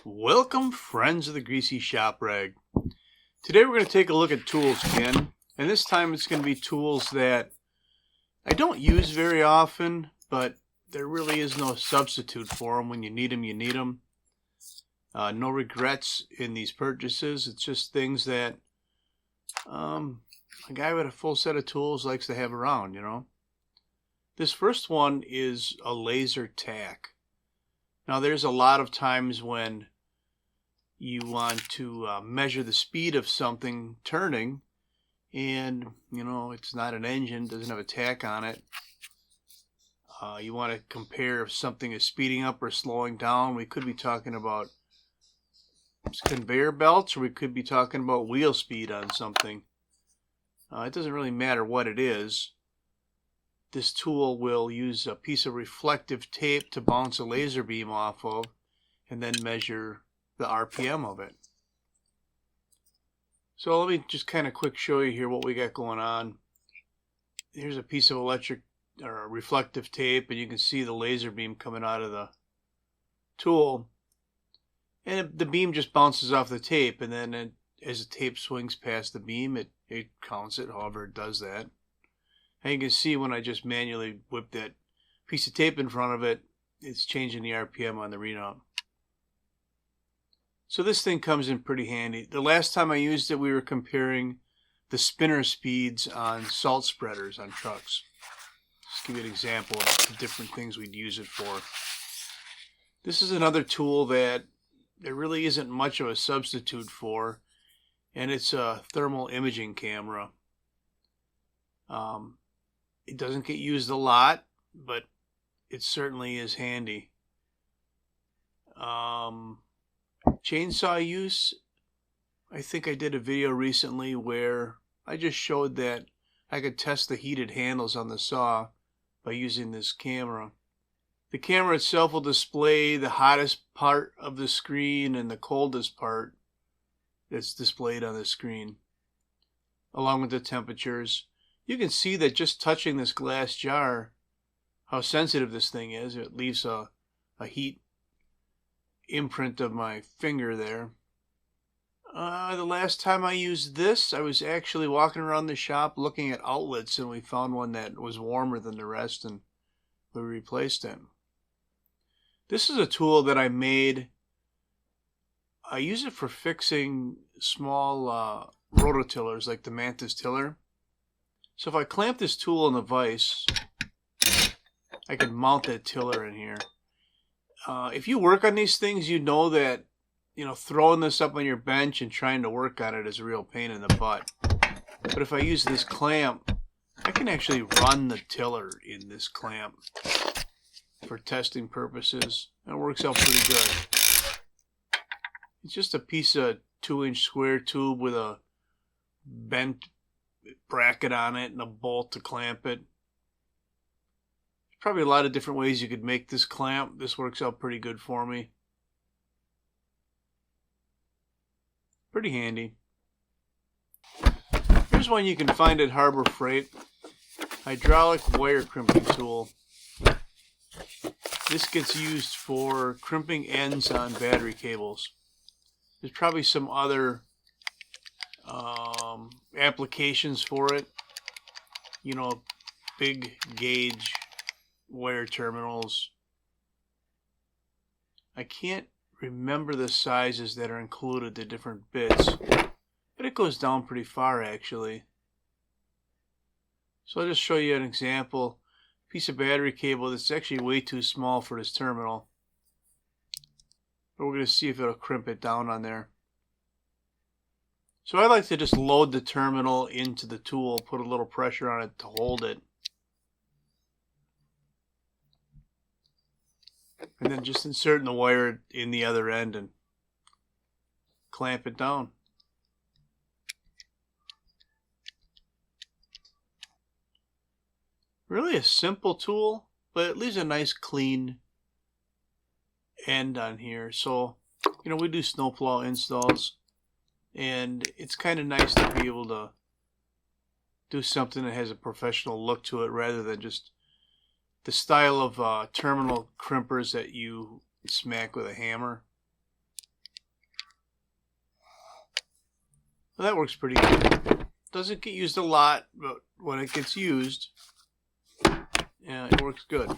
Welcome, friends of the Greasy Shop Rag. Today we're going to take a look at tools again, and this time it's going to be tools that I don't use very often, but there really is no substitute for them. When you need them, you need them. No regrets in these purchases. It's just things that a guy with a full set of tools likes to have around, you know. This first one is a laser tack. Now there's a lot of times when you want to measure the speed of something turning, and you know it's not an engine, doesn't have a tack on it. You want to compare if something is speeding up or slowing down. We could be talking about conveyor belts, or we could be talking about wheel speed on something. It doesn't really matter what it is. This tool will use a piece of reflective tape to bounce a laser beam off of and then measure the RPM of it. So let me just kind of quick show you here what we got going on. Here's a piece of reflective tape, and you can see the laser beam coming out of the tool. And the beam just bounces off the tape, and then as the tape swings past the beam, it counts it, however it does that. And you can see when I just manually whip that piece of tape in front of it, it's changing the RPM on the readout. So this thing comes in pretty handy. The last time I used it, we were comparing the spinner speeds on salt spreaders on trucks. Just give you an example of the different things we'd use it for. This is another tool that there really isn't much of a substitute for, and it's a thermal imaging camera. It doesn't get used a lot, but it certainly is handy. Chainsaw use, I think I did a video recently where I just showed that I could test the heated handles on the saw by using this camera. The camera itself will display the hottest part of the screen and the coldest part that's displayed on the screen, along with the temperatures. You can see that just touching this glass jar, how sensitive this thing is. It leaves a heat imprint of my finger there. The last time I used this, I was actually walking around the shop looking at outlets, and we found one that was warmer than the rest, and we replaced it. This is a tool that I made. I use it for fixing small rototillers like the Mantis tiller. So if I clamp this tool in the vise, I can mount that tiller in here. If you work on these things, you know that throwing this up on your bench and trying to work on it is a real pain in the butt. But if I use this clamp, I can actually run the tiller in this clamp for testing purposes. It works out pretty good. It's just a piece of 2-inch square tube with a bent bracket on it and a bolt to clamp it. Probably a lot of different ways you could make this clamp. This works out pretty good for me. Pretty handy. Here's one you can find at Harbor Freight. Hydraulic wire crimping tool. This gets used for crimping ends on battery cables. There's probably some other applications for it. Big gauge wire terminals. I can't remember the sizes that are included, the different bits, but it goes down pretty far actually. So I'll just show you an example. Piece of battery cable that's actually way too small for this terminal, but we're going to see if it'll crimp it down on there. So I like to just load the terminal into the tool, put a little pressure on it to hold it, and then just insert the wire in the other end and clamp it down. Really a simple tool, but it leaves a nice clean end on here. So, we do snowplow installs, and it's kind of nice to be able to do something that has a professional look to it rather than just the style of terminal crimpers that you smack with a hammer. Well, that works pretty good. Doesn't get used a lot, but when it gets used, yeah, it works good.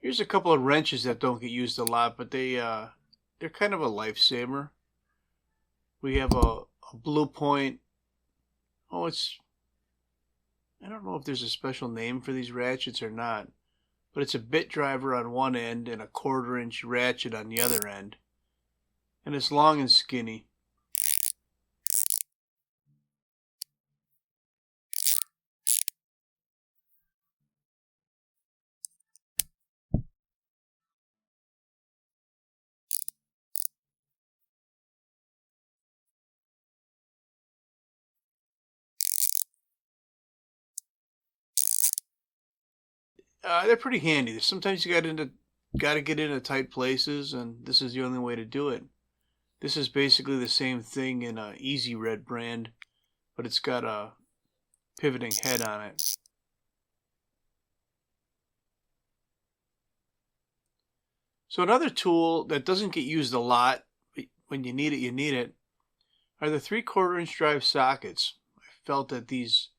Here's a couple of wrenches that don't get used a lot, but they're kind of a lifesaver. We have a Blue Point. Oh, I don't know if there's a special name for these ratchets or not, but it's a bit driver on one end and a 1/4-inch ratchet on the other end. And it's long and skinny. They're pretty handy. Sometimes you got to get into tight places, and this is the only way to do it. This is basically the same thing in a Easy Red brand, but it's got a pivoting head on it. So another tool that doesn't get used a lot, but when you need it, are the 3/4-inch drive sockets. I felt that these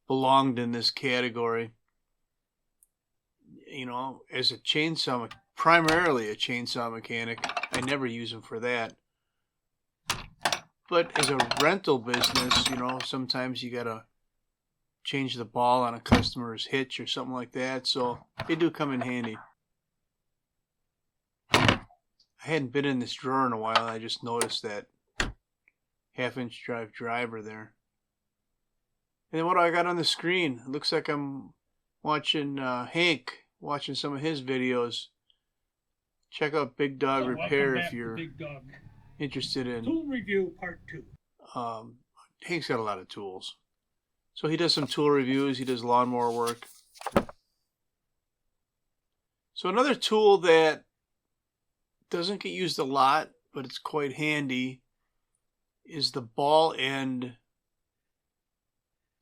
belonged in this category. You know, as a chainsaw, primarily a chainsaw mechanic, I never use them for that. But as a rental business, you know, sometimes you gotta change the ball on a customer's hitch or something like that, so they do come in handy. I hadn't been in this drawer in a while, and I just noticed that 1/2-inch drive driver there. And then what do I got on the screen? It looks like I'm watching Hank, watching some of his videos. Check out Big Dog Repair if you're interested in tool review part 2. Hank's got a lot of tools, so he does some tool reviews. He does lawnmower work. So another tool that doesn't get used a lot, but it's quite handy, is the ball end.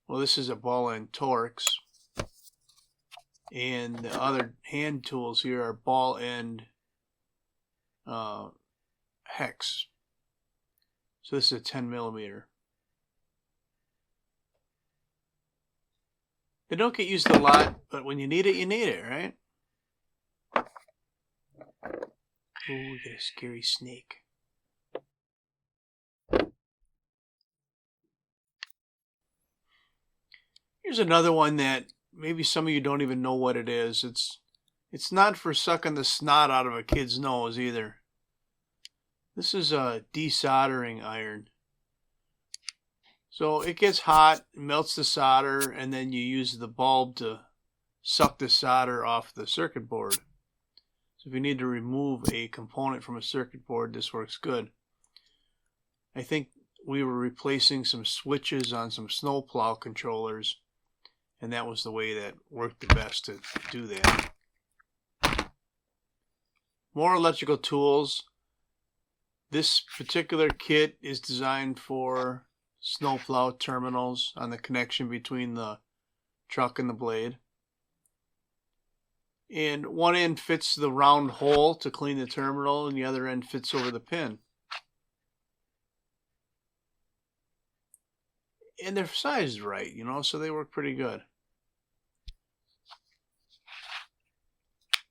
Well, this is a ball end Torx, and the other hand tools here are ball end hex. So this is a 10mm. They don't get used a lot, but when you need it, right? Oh, we got a scary snake. Here's another one that maybe some of you don't even know what it is. It's not for sucking the snot out of a kid's nose either. This is a desoldering iron. So it gets hot, melts the solder, and then you use the bulb to suck the solder off the circuit board. So if you need to remove a component from a circuit board, this works good. I think we were replacing some switches on some snowplow controllers, and that was the way that worked the best to do that. More electrical tools. This particular kit is designed for snowplow terminals on the connection between the truck and the blade. And one end fits the round hole to clean the terminal, and the other end fits over the pin. And they're sized right, you know, so they work pretty good.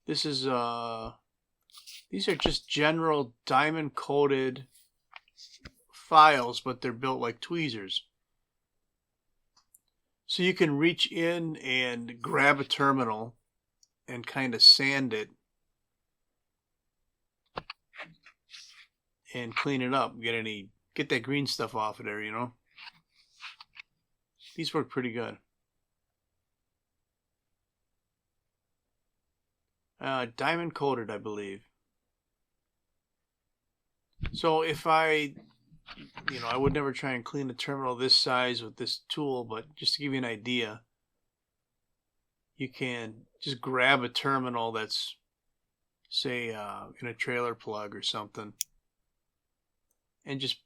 This is these are just general diamond coated files, but they're built like tweezers. So you can reach in and grab a terminal and kind of sand it and clean it up. Get that green stuff off of there, you know. These work pretty good. Diamond coated, I believe. So if I would never try and clean a terminal this size with this tool, but just to give you an idea, you can just grab a terminal that's, say, in a trailer plug or something, and just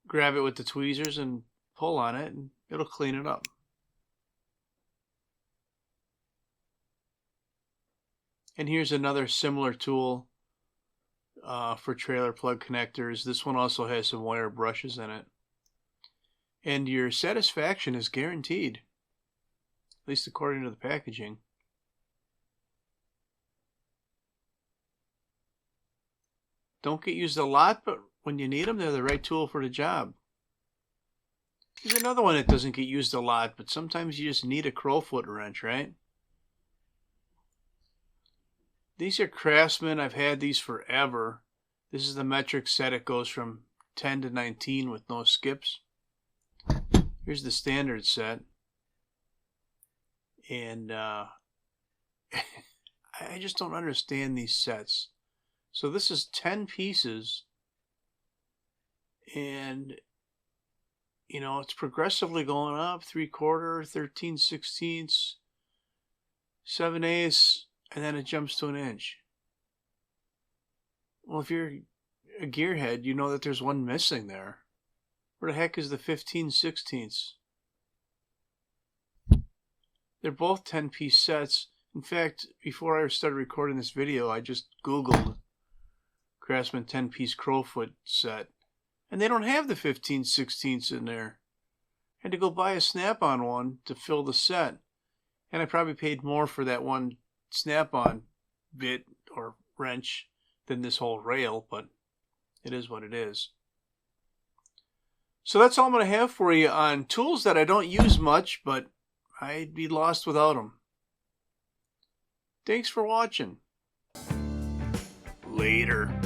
grab it with the tweezers and pull on it, and it'll clean it up. And here's another similar tool. for trailer plug connectors. This one also has some wire brushes in it. And your satisfaction is guaranteed, at least according to the packaging. Don't get used a lot, but when you need them, they're the right tool for the job. Here's another one that doesn't get used a lot, but sometimes you just need a Crowfoot wrench, right? These are Craftsman. I've had these forever. This is the metric set. It goes from 10 to 19 with no skips. Here's the standard set. And I just don't understand these sets. So this is 10 pieces. And, you know, it's progressively going up. 3/4, 13/16, 7/8, and then it jumps to 1". Well, if you're a gearhead, you know that there's one missing there. Where the heck is the 15/16? They're both 10-piece sets. In fact, before I started recording this video, I just Googled Craftsman 10-piece Crowfoot set. And they don't have the 15/16 in there. I had to go buy a snap-on one to fill the set. And I probably paid more for that one snap-on bit or wrench than this whole rail, but it is what it is. So that's all I'm going to have for you on tools that I don't use much, but I'd be lost without them. Thanks for watching. Later.